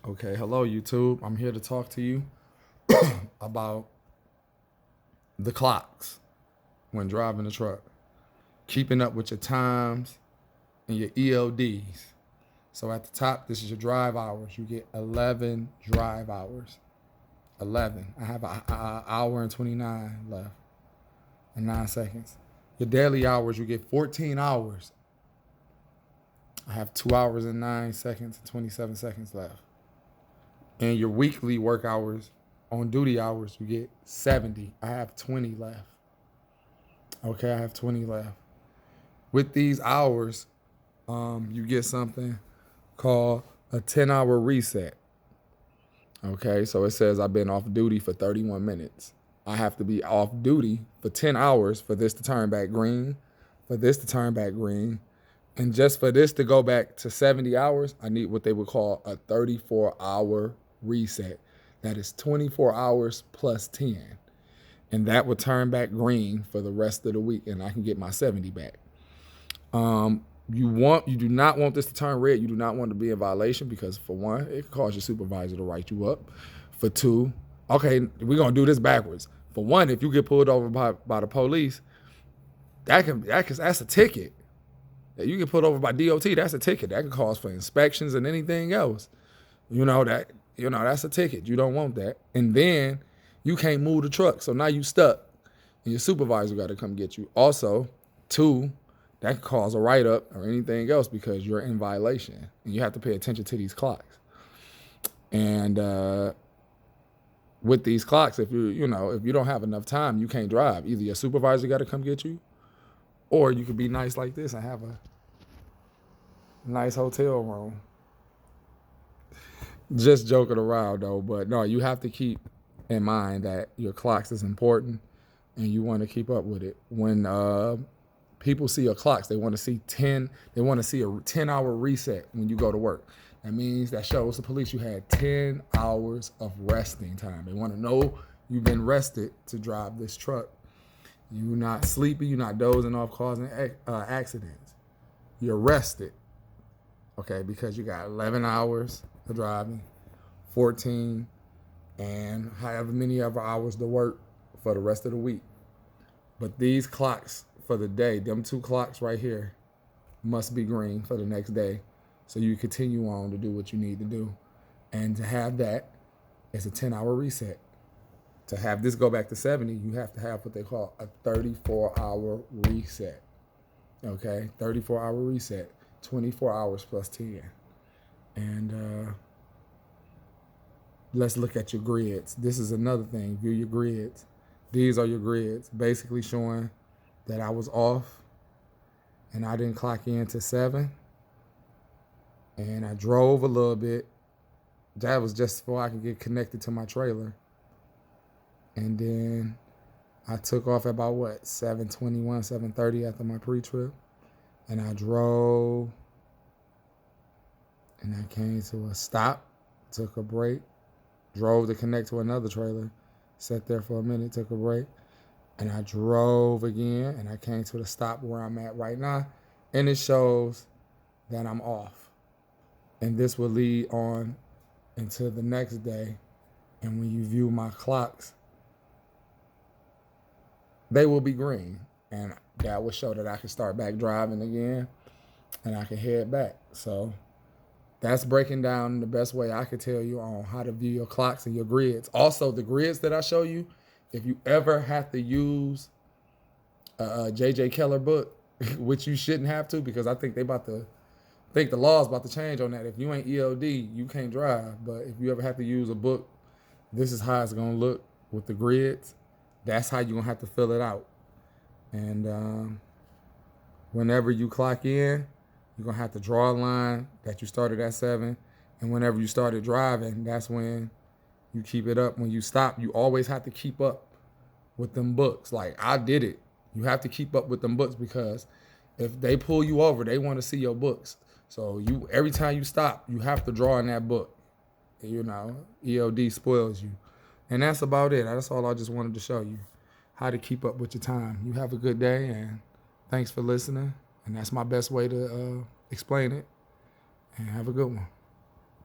Okay, hello YouTube. I'm here to talk to you about the clocks when driving the truck, keeping up with your times and your ELDs. So at the top, this is your drive hours. You get 11 drive hours. 11. I have an hour and 29 left and 9 seconds. Your daily hours, you get 14 hours. I have 2 hours and 9 seconds and 27 seconds left. And your weekly work hours, on duty hours, you get 70. I have 20 left. Okay, I have 20 left. With these hours, you get something called a 10-hour reset. Okay, so it says I've been off duty for 31 minutes. I have to be off duty for 10 hours for this to turn back green, for this to turn back green. And just for this to go back to 70 hours, I need what they would call a 34-hour reset. That is 24 hours plus 10. And that would turn back green for the rest of the week, and I can get my 70 back. You do not want this to turn red. You do not want to be in violation because, for one, it could cause your supervisor to write you up. For two, okay, we're gonna do this backwards. For one, if you get pulled over by the police, that's a ticket. You get pulled over by DOT, that's a ticket. That can cause for inspections and anything else. That's a ticket. You don't want that. And then you can't move the truck. So now you stuck and your supervisor got to come get you. Also, two, that could cause a write-up or anything else because you're in violation and you have to pay attention to these clocks. And with these clocks, if you don't have enough time, you can't drive. Either your supervisor got to come get you, or you could be nice like this and have a nice hotel room. Just joking around though, but no, you have to keep in mind that your clocks is important and you want to keep up with it. When people see your clocks, they want to see a 10-hour reset when you go to work. That means that shows the police you had 10 hours of resting time. They want to know you've been rested to drive this truck. You're not sleepy, you're not dozing off, causing accidents. You're rested, okay, because you got 11 hours of driving, 14, and however many other hours to work for the rest of the week. But these clocks for the day, them two clocks right here, must be green for the next day. So you continue on to do what you need to do. And to have that, it's a 10-hour reset. To have this go back to 70, you have to have what they call a 34-hour reset. Okay, 34-hour reset, 24 hours plus 10. And let's look at your grids. This is another thing, view your grids. These are your grids, basically showing that I was off and I didn't clock in to 7. And I drove a little bit. That was just so I could get connected to my trailer. And then I took off at about 7:21, 7:30 after my pre-trip. And I drove and I came to a stop, took a break, drove to connect to another trailer, sat there for a minute, took a break, and I drove again and I came to the stop where I'm at right now. And it shows that I'm off. And this will lead on into the next day. And when you view my clocks, they will be green. And that will show that I can start back driving again and I can head back. So that's breaking down the best way I could tell you on how to view your clocks and your grids. Also, the grids that I show you, if you ever have to use a J.J. Keller book, which you shouldn't have to because I think the law's about to change on that. If you ain't ELD, you can't drive. But if you ever have to use a book, this is how it's going to look with the grids. That's how you're going to have to fill it out. And whenever you clock in, you're going to have to draw a line that you started at 7. And whenever you started driving, that's when you keep it up. When you stop, you always have to keep up with them books. Like I did it. You have to keep up with them books because if they pull you over, they want to see your books. So every time you stop, you have to draw in that book. ELD spoils you. And that's about it. That's all I just wanted to show you, how to keep up with your time. You have a good day, and thanks for listening. And that's my best way to explain it. And have a good one.